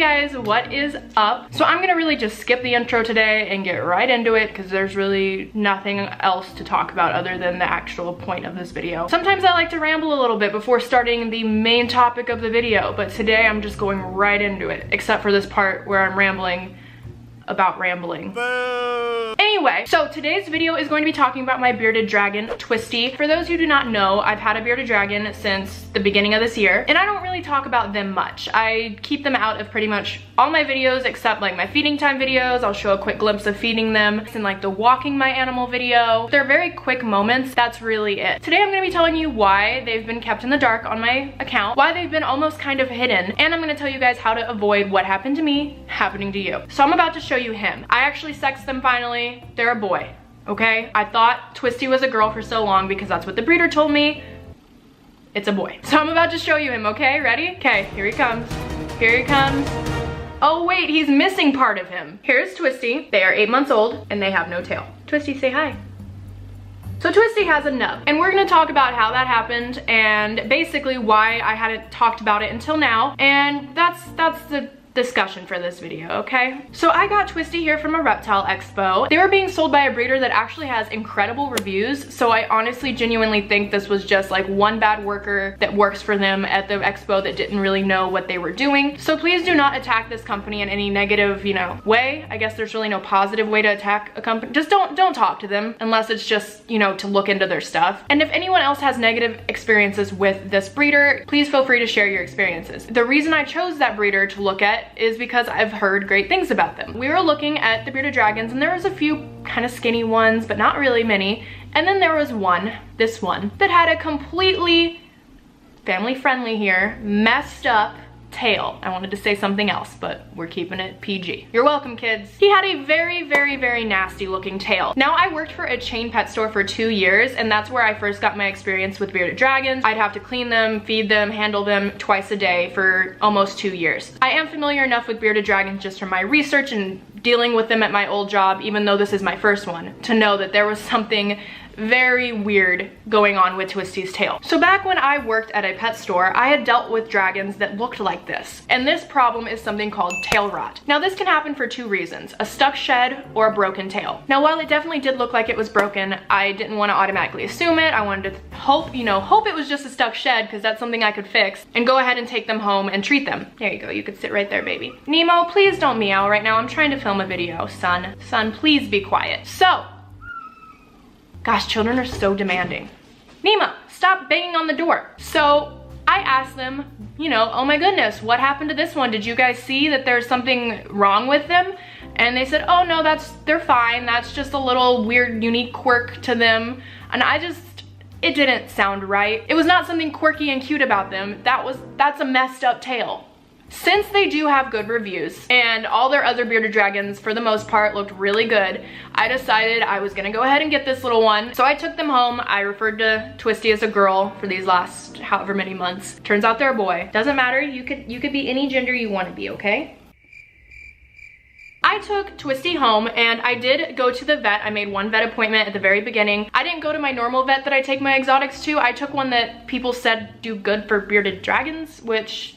guys, what is up? So I'm gonna really just skip the intro today and get right into it because there's really nothing else to talk about other than the actual point of this video. Sometimes I like to ramble a little bit before starting the main topic of the video, but today I'm just going right into it, except for this part where I'm rambling about rambling. Anyway, so today's video is going to be talking about my bearded dragon, Twisty. For those who do not know, I've had a bearded dragon since the beginning of this year, and I don't really talk about them much. I keep them out of pretty much all my videos except like my feeding time videos. I'll show a quick glimpse of feeding them and like the walking my animal video. They're very quick moments. That's really it. Today I'm going to be telling you why they've been kept in the dark on my account, why they've been almost kind of hidden, and I'm going to tell you guys how to avoid what happened to me happening to you. So I'm about to show you him. I actually sexed them finally. They're a boy, okay? I thought Twisty was a girl for so long because that's what the breeder told me. It's a boy. So I'm about to show you him, okay? Ready? Okay, here he comes. Here he comes. Oh wait, he's missing part of him. Here's Twisty. They are 8 months old and they have no tail. Twisty, say hi. So Twisty has a nub, and we're gonna talk about how that happened and basically why I hadn't talked about it until now, and that's the discussion for this video, okay? So I got Twisty here from a reptile expo. They were being sold by a breeder that actually has incredible reviews, so I honestly genuinely think this was just like one bad worker that works for them at the expo that didn't really know what they were doing. So please do not attack this company in any negative, you know, way. I guess there's really no positive way to attack a company. Just don't talk to them unless it's just, you know, to look into their stuff. And if anyone else has negative experiences with this breeder, please feel free to share your experiences. The reason I chose that breeder to look at is because I've heard great things about them. We were looking at the bearded dragons and there was a few kind of skinny ones, but not really many. And then there was one, this one, that had a completely family friendly here, messed up tail. I wanted to say something else, but we're keeping it PG. You're welcome, kids. He had a very, very, very nasty looking tail. Now, I worked for a chain pet store for 2 years, and that's where I first got my experience with bearded dragons. I'd have to clean them, feed them, handle them twice a day for almost 2 years. I am familiar enough with bearded dragons just from my research and dealing with them at my old job, even though this is my first one, to know that there was something very weird going on with Twisty's tail. So back when I worked at a pet store, I had dealt with dragons that looked like this. And this problem is something called tail rot. Now this can happen for 2 reasons, a stuck shed or a broken tail. Now while it definitely did look like it was broken, I didn't want to automatically assume it. I wanted to hope it was just a stuck shed because that's something I could fix and go ahead and take them home and treat them. There you go, you could sit right there, baby. Nemo, please don't meow right now. I'm trying to film a video, son. Son, please be quiet. So, gosh, children are so demanding. Nemo, stop banging on the door. So I asked them, you know, oh my goodness, what happened to this one? Did you guys see that there's something wrong with them? And they said, oh no, they're fine. That's just a little weird, unique quirk to them. And it didn't sound right. It was not something quirky and cute about them. That's a messed up tail. Since they do have good reviews and all their other bearded dragons for the most part looked really good, I decided I was gonna go ahead and get this little one. So I took them home. I referred to Twisty as a girl for these last however many months. Turns out they're a boy. Doesn't matter, you could be any gender you want to be, okay? I took Twisty home and I did go to the vet. I made one vet appointment at the very beginning. I didn't go to my normal vet that I take my exotics to. I took one that people said do good for bearded dragons, which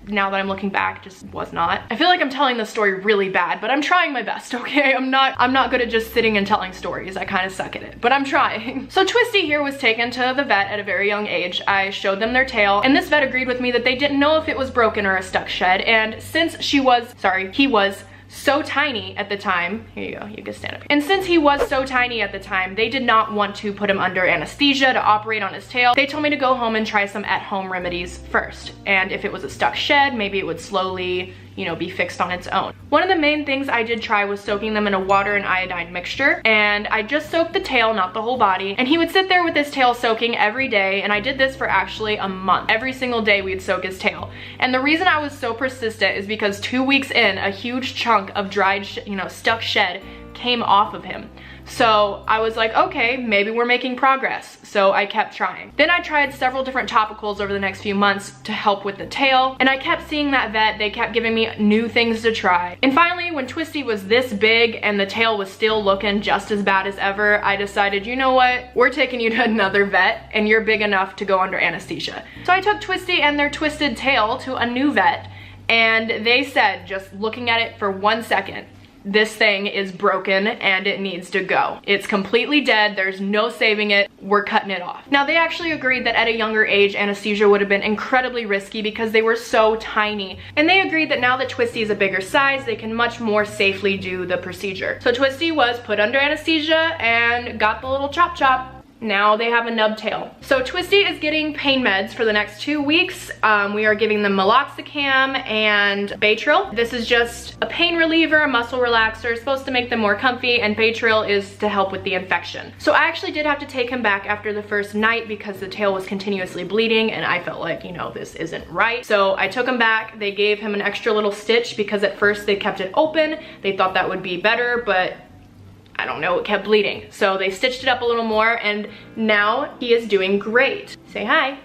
now that I'm looking back, just was not. I feel like I'm telling the story really bad, but I'm trying my best, okay? I'm not good at just sitting and telling stories. I kind of suck at it, but I'm trying. So Twisty here was taken to the vet at a very young age. I showed them their tail, and this vet agreed with me that they didn't know if it was broken or a stuck shed, and since he was so tiny at the time, here you go, you can stand up. And since he was so tiny at the time, they did not want to put him under anesthesia to operate on his tail. They told me to go home and try some at-home remedies first. And if it was a stuck shed, maybe it would slowly, you know, be fixed on its own. One of the main things I did try was soaking them in a water and iodine mixture. And I just soaked the tail, not the whole body. And he would sit there with his tail soaking every day. And I did this for actually a month. Every single day we'd soak his tail. And the reason I was so persistent is because 2 weeks in, a huge chunk of dried, stuck shed came off of him. So I was like, okay, maybe we're making progress. So I kept trying. Then I tried several different topicals over the next few months to help with the tail. And I kept seeing that vet. They kept giving me new things to try. And finally, when Twisty was this big and the tail was still looking just as bad as ever, I decided, you know what? We're taking you to another vet and you're big enough to go under anesthesia. So I took Twisty and their twisted tail to a new vet. and they said, just looking at it for 1 second, this thing is broken and it needs to go. It's completely dead. There's no saving it. We're cutting it off. Now, they actually agreed that at a younger age, anesthesia would have been incredibly risky because they were so tiny. And they agreed that now that Twisty is a bigger size, they can much more safely do the procedure. So Twisty was put under anesthesia and got the little chop chop. Now they have a nub tail. So Twisty is getting pain meds for the next 2 weeks. We are giving them meloxicam and Baytril. This is just a pain reliever, a muscle relaxer, supposed to make them more comfy, and Baytril is to help with the infection. So I actually did have to take him back after the first night because the tail was continuously bleeding and I felt like, you know, this isn't right. So I took him back. They gave him an extra little stitch because at first they kept it open. They thought that would be better, but I don't know, it kept bleeding. So they stitched it up a little more and now he is doing great. Say hi.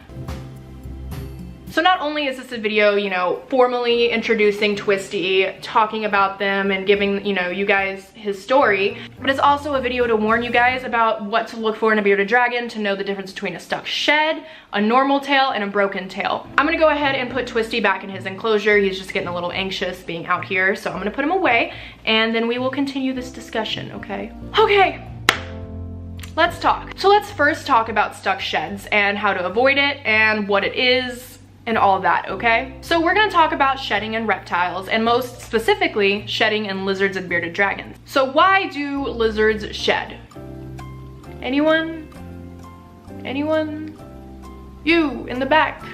So not only is this a video, you know, formally introducing Twisty, talking about them and giving, you know, you guys his story, but it's also a video to warn you guys about what to look for in a bearded dragon, to know the difference between a stuck shed, a normal tail, and a broken tail. I'm gonna go ahead and put Twisty back in his enclosure. He's just getting a little anxious being out here, so I'm gonna put him away and then we will continue this discussion, okay? Okay. Let's talk. So let's first talk about stuck sheds and how to avoid it and what it is and all that, okay? So we're gonna talk about shedding in reptiles, and most specifically, shedding in lizards and bearded dragons. So why do lizards shed? Anyone? Anyone? You in the back.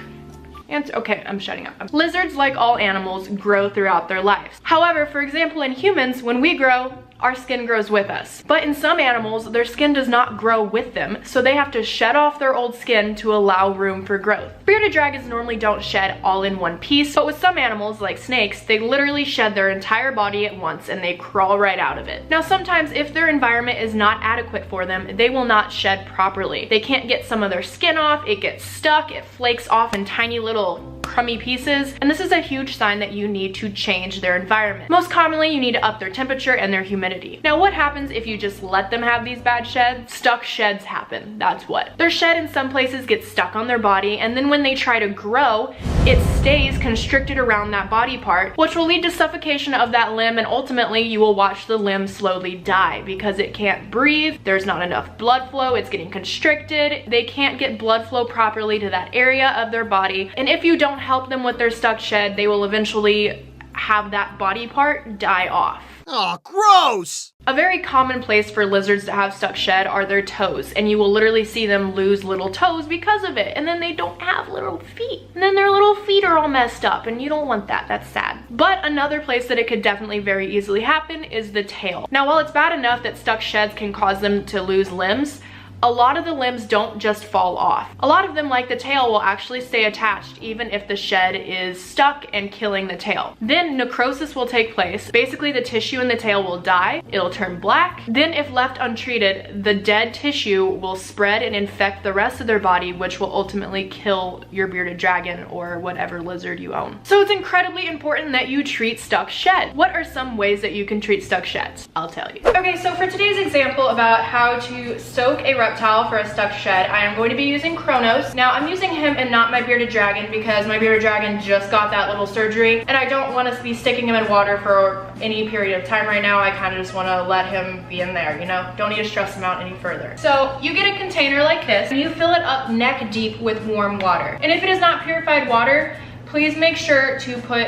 Answer. Okay, I'm shutting up. Lizards, like all animals, grow throughout their lives. However, for example, in humans, when we grow, our skin grows with us. But in some animals, their skin does not grow with them, so they have to shed off their old skin to allow room for growth. Bearded dragons normally don't shed all in one piece, but with some animals, like snakes, they literally shed their entire body at once and they crawl right out of it. Now, sometimes if their environment is not adequate for them, they will not shed properly. They can't get some of their skin off, it gets stuck, it flakes off in tiny little crummy pieces, and this is a huge sign that you need to change their environment. Most commonly, you need to up their temperature and their humidity. Now, what happens if you just let them have these bad sheds? Stuck sheds happen, that's what. Their shed in some places gets stuck on their body, and then when they try to grow, it stays constricted around that body part, which will lead to suffocation of that limb, and ultimately you will watch the limb slowly die because it can't breathe, there's not enough blood flow, it's getting constricted, they can't get blood flow properly to that area of their body, and if you don't help them with their stuck shed, they will eventually have that body part die off. Oh, gross! A very common place for lizards to have stuck shed are their toes, and you will literally see them lose little toes because of it, and then they don't have little feet, and then their little feet are all messed up, and you don't want that. That's sad. But another place that it could definitely very easily happen is the tail. Now, while it's bad enough that stuck sheds can cause them to lose limbs, a lot of the limbs don't just fall off. A lot of them, like the tail, will actually stay attached even if the shed is stuck and killing the tail. Then necrosis will take place. Basically, the tissue in the tail will die, it'll turn black. Then if left untreated, the dead tissue will spread and infect the rest of their body, which will ultimately kill your bearded dragon or whatever lizard you own. So it's incredibly important that you treat stuck shed. What are some ways that you can treat stuck sheds? I'll tell you. Okay, so for today's example about how to soak a reptile for a stuck shed, I am going to be using Kronos. Now, I'm using him and not my bearded dragon because my bearded dragon just got that little surgery and I don't want to be sticking him in water for any period of time right now. I kind of just want to let him be in there, you know? Don't need to stress him out any further. So you get a container like this and you fill it up neck deep with warm water. And if it is not purified water, please make sure to put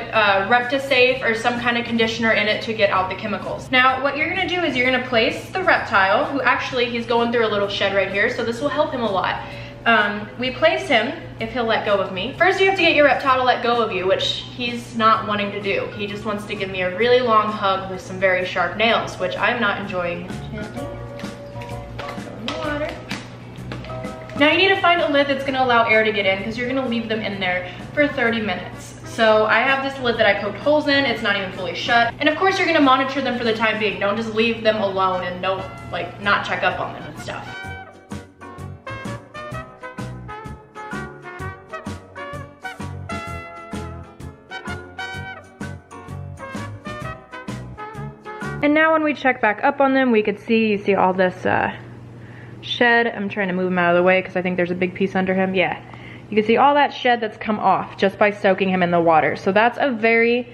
Reptisafe or some kind of conditioner in it to get out the chemicals. Now, what you're gonna do is you're gonna place the reptile, who actually, he's going through a little shed right here, so this will help him a lot. We place him, if he'll let go of me. First, you have to get your reptile to let go of you, which he's not wanting to do. He just wants to give me a really long hug with some very sharp nails, which I'm not enjoying. Go in the water. Now you need to find a lid that's gonna allow air to get in because you're gonna leave them in there for 30 minutes. So I have this lid that I poked holes in, it's not even fully shut. And of course you're gonna monitor them for the time being. Don't just leave them alone and don't, like, not check up on them and stuff. And now when we check back up on them, we could see, you see all this shed. I'm trying to move him out of the way because I think there's a big piece under him. Yeah. You can see all that shed that's come off just by soaking him in the water. So that's a very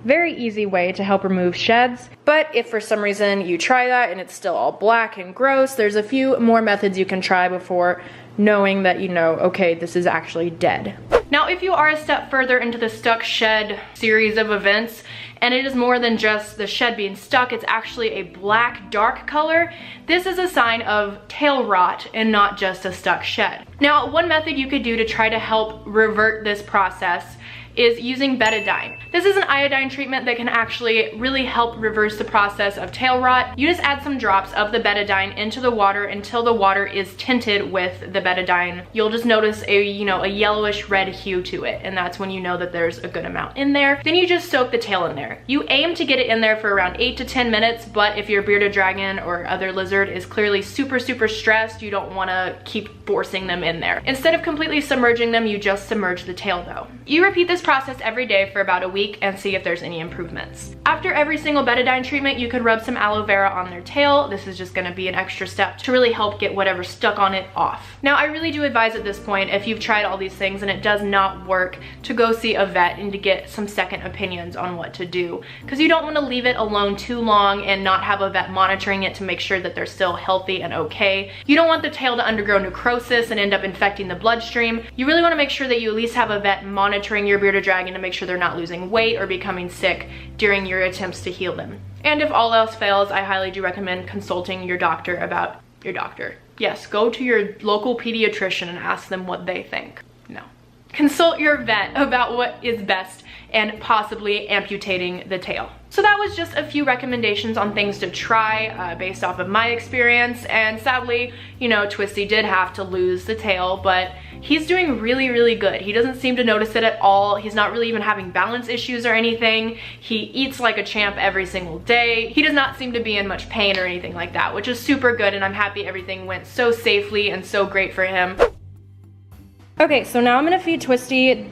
easy way to help remove sheds. But if for some reason you try that and it's still all black and gross, there's a few more methods you can try before knowing that you know, okay, this is actually dead. Now, if you are a step further into the stuck shed series of events, and it is more than just the shed being stuck, it's actually a black dark color, this is a sign of tail rot and not just a stuck shed. Now, one method you could do to try to help revert this process is using betadine. This is an iodine treatment that can actually really help reverse the process of tail rot. You just add some drops of the betadine into the water until the water is tinted with the betadine. You'll just notice a yellowish red hue to it, and that's when you know that there's a good amount in there. Then you just soak the tail in there. You aim to get it in there for around 8 to 10 minutes, but if your bearded dragon or other lizard is clearly super stressed, you don't wanna keep forcing them in there. Instead of completely submerging them, you just submerge the tail though. You repeat this process every day for about a week and see if there's any improvements. After every single betadine treatment, you could rub some aloe vera on their tail. This is just gonna be an extra step to really help get whatever's stuck on it off. Now, I really do advise at this point, if you've tried all these things and it does not work, to go see a vet and to get some second opinions on what to do, because you don't want to leave it alone too long and not have a vet monitoring it to make sure that they're still healthy and okay. You don't want the tail to undergo necrosis and end up infecting the bloodstream. You really want to make sure that you at least have a vet monitoring your bearded dragon to make sure they're not losing weight or becoming sick during your attempts to heal them. And if all else fails, I highly do recommend consulting your doctor about your doctor. Yes, go to your local pediatrician and ask them what they think. No. Consult your vet about what is best and possibly amputating the tail. So that was just a few recommendations on things to try based off of my experience, and sadly, you know, Twisty did have to lose the tail, but he's doing really good. He doesn't seem to notice it at all. He's not really even having balance issues or anything. He eats like a champ every single day. He does not seem to be in much pain or anything like that, which is super good, and I'm happy everything went so safely and so great for him. Okay, so now I'm gonna feed Twisty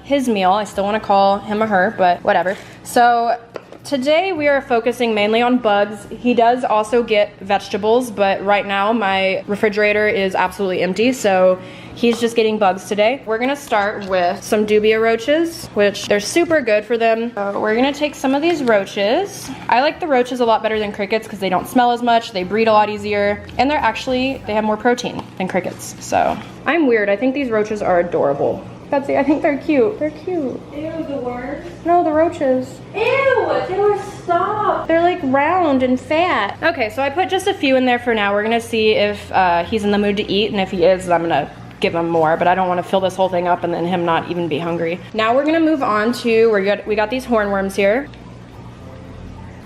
his meal. I still wanna call him or her, but whatever. So today we are focusing mainly on bugs. He does also get vegetables, but right now my refrigerator is absolutely empty, so he's just getting bugs today. We're gonna start with some dubia roaches, which they're super good for them. So we're gonna take some of these roaches. I like the roaches a lot better than crickets because they don't smell as much, they breed a lot easier, and they have more protein than crickets. So I'm weird, I think these roaches are adorable. Betsy, I think they're cute. They're cute. Ew, the worms? No, the roaches. Ew, they were soft. They're like round and fat. Okay, so I put just a few in there for now. We're gonna see if he's in the mood to eat, and if he is, I'm gonna give him more, but I don't want to fill this whole thing up and then him not even be hungry. Now we're gonna move on to, we got these hornworms here.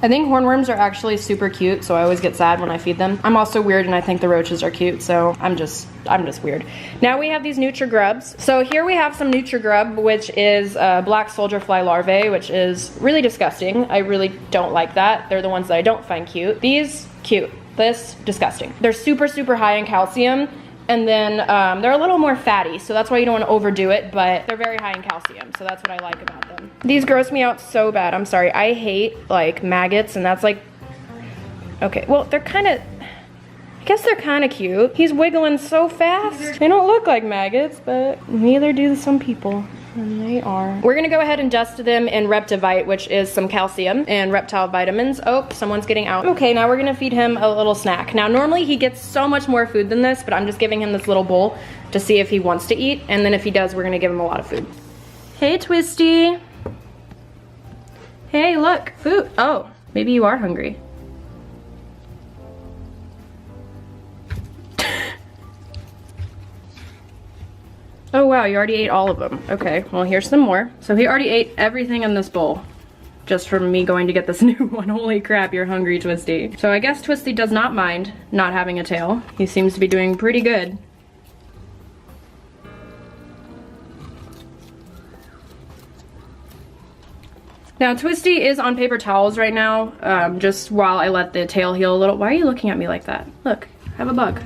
I think hornworms are actually super cute, so I always get sad when I feed them. I'm also weird and I think the roaches are cute, so I'm just weird. Now we have these Nutri-Grubs. So here we have some Nutri-Grub, which is black soldier fly larvae, which is really disgusting. I really don't like that. They're the ones that I don't find cute. These, cute. This, disgusting. They're super high in calcium. And then they're a little more fatty, so that's why you don't want to overdo it, but they're very high in calcium, so that's what I like about them. These gross me out so bad, I'm sorry. I hate like maggots, and that's like, okay, well, they're kind of, I guess they're kind of cute. He's wiggling so fast. They don't look like maggots, but neither do some people. And they are. We're gonna go ahead and dust them in Reptivite, which is some calcium and reptile vitamins. Oh, someone's getting out. Okay, now we're gonna feed him a little snack. Now, normally he gets so much more food than this, but I'm just giving him this little bowl to see if he wants to eat, and then if he does, we're gonna give him a lot of food. Hey, Twisty. Hey, look, food. Oh, maybe you are hungry. Oh wow, you already ate all of them. Okay, well here's some more. So he already ate everything in this bowl, just from me going to get this new one. Holy crap, you're hungry, Twisty. So I guess Twisty does not mind not having a tail. He seems to be doing pretty good. Now Twisty is on paper towels right now, just while I let the tail heal a little. Why are you looking at me like that? Look, I have a bug.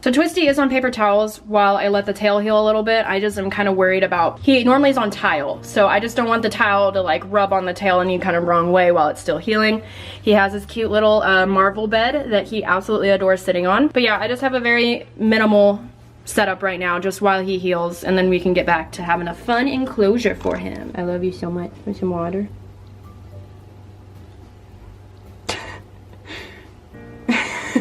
So So Twisty is on paper towels while I let the tail heal a little bit. I just am kind of worried about, he normally is on tile, so I just don't want the towel to like rub on the tail any kind of wrong way while it's still healing. He has his cute little Marvel bed that he absolutely adores sitting on. But yeah, I just have a very minimal setup right now just while he heals, and then we can get back to having a fun enclosure for him. I love you so much. Want some water?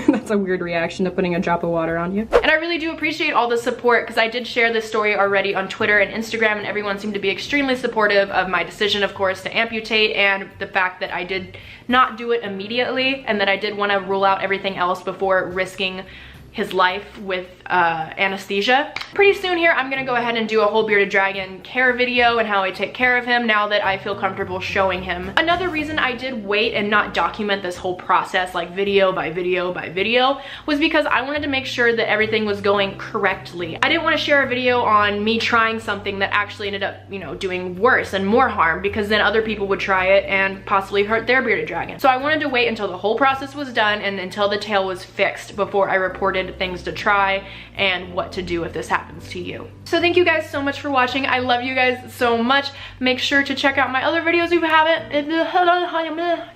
That's a weird reaction to putting a drop of water on you. And I really do appreciate all the support, because I did share this story already on Twitter and Instagram, and everyone seemed to be extremely supportive of my decision, of course, to amputate, and the fact that I did not do it immediately, and that I did want to rule out everything else before risking his life with anesthesia. Pretty soon here, I'm gonna go ahead and do a whole bearded dragon care video and how I take care of him now that I feel comfortable showing him. Another reason I did wait and not document this whole process, like video by video by video, was because I wanted to make sure that everything was going correctly. I didn't want to share a video on me trying something that actually ended up, you know, doing worse and more harm, because then other people would try it and possibly hurt their bearded dragon. So I wanted to wait until the whole process was done and until the tail was fixed before I reported things to try and what to do if this happens to you. So thank you guys so much for watching. I love you guys so much. Make sure to check out my other videos if you haven't.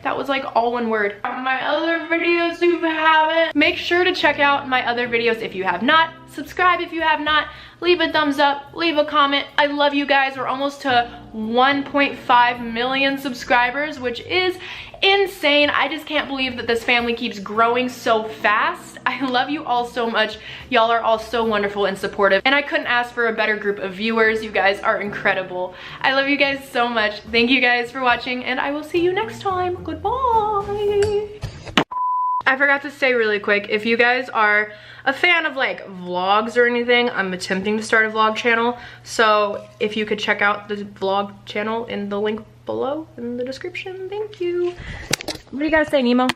That was like all one word. My other videos if you haven't. Make sure to check out my other videos if you have not. Subscribe if you have not. Leave a thumbs up, leave a comment. I love you guys. We're almost to 1.5 million subscribers, which is insane. I just can't believe that this family keeps growing so fast. I love you all so much. Y'all are all so wonderful and supportive, and I couldn't ask for a better group of viewers. You guys are incredible. I love you guys so much. Thank you guys for watching, and I will see you next time. Goodbye. I forgot to say really quick, if you guys are a fan of like vlogs or anything, I'm attempting to start a vlog channel. So if you could check out the vlog channel in the link below in the description. Thank you. What do you guys say, Nemo?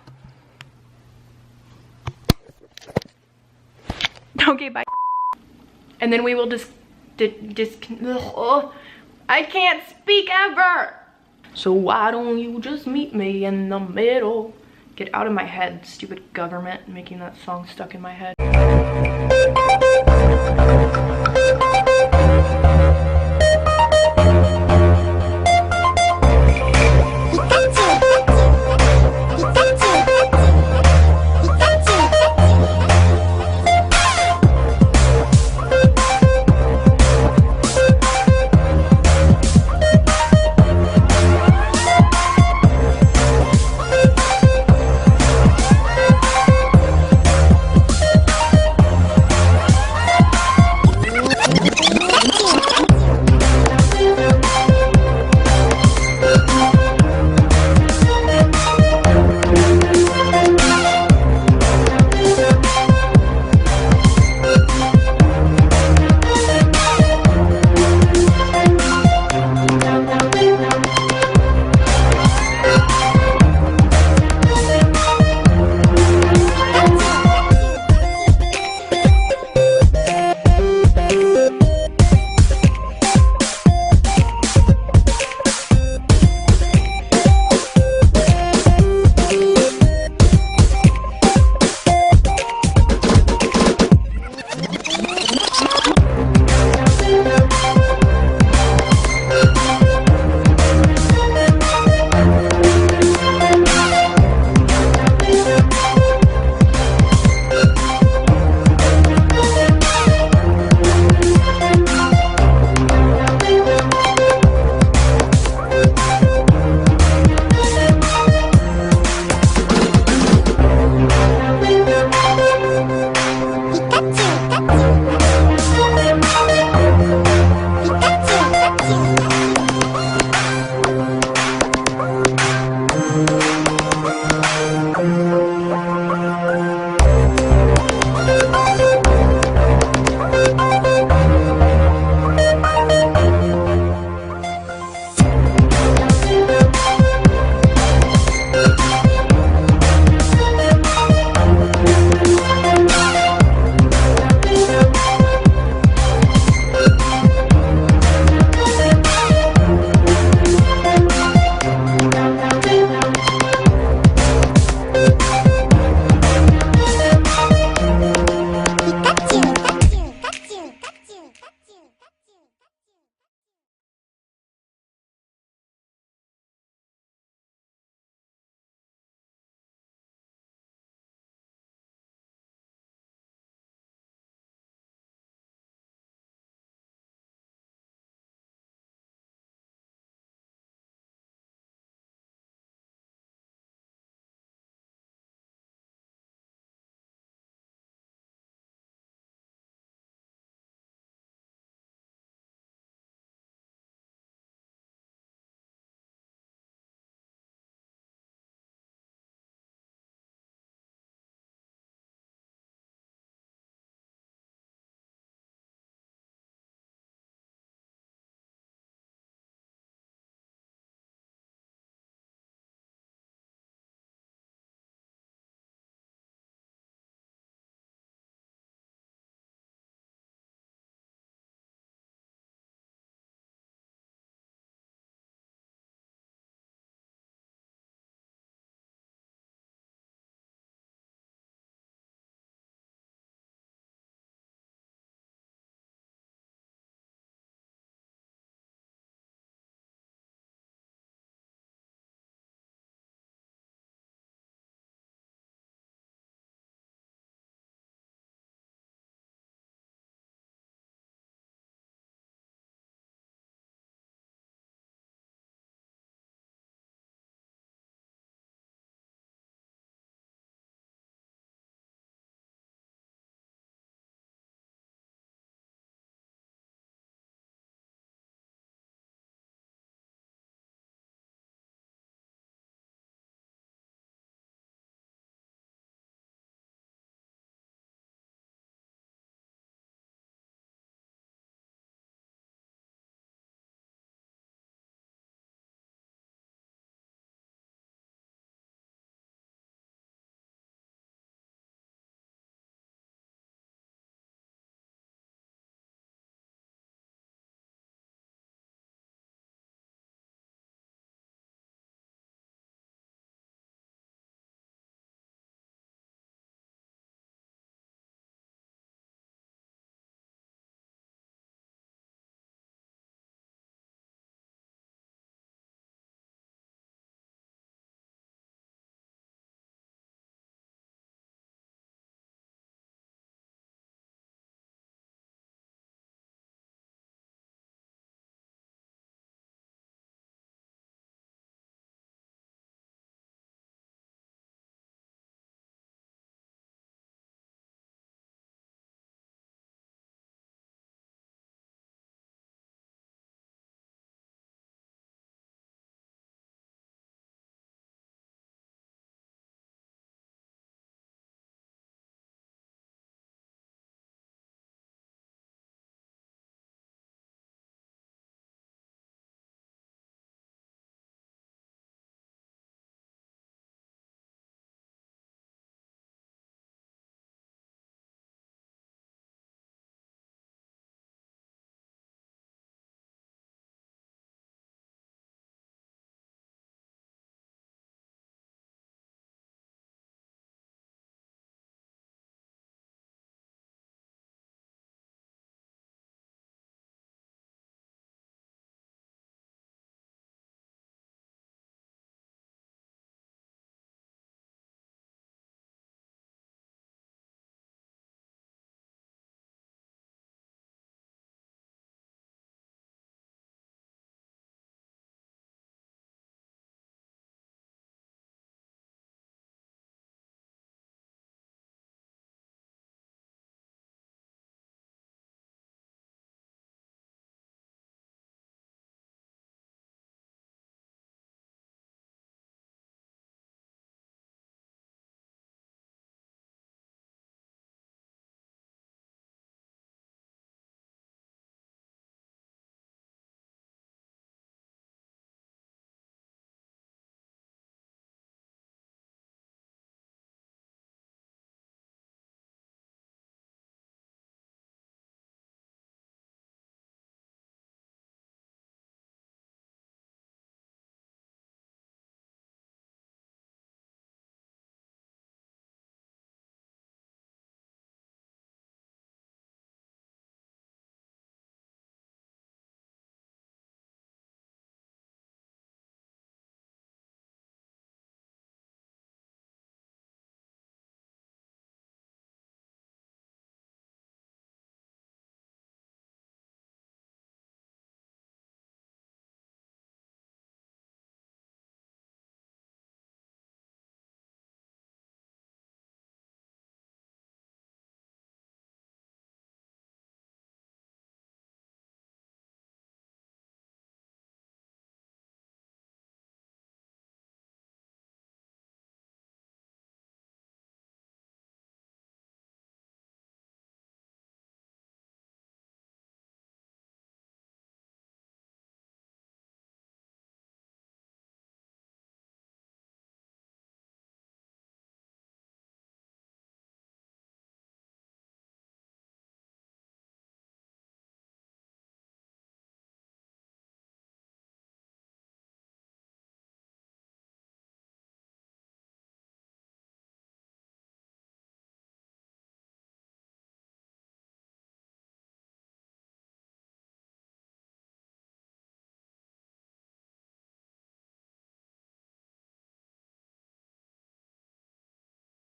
Okay, bye. And then we will I can't speak ever. So why don't you just meet me in the middle? Get out of my head, stupid government, making that song stuck in my head.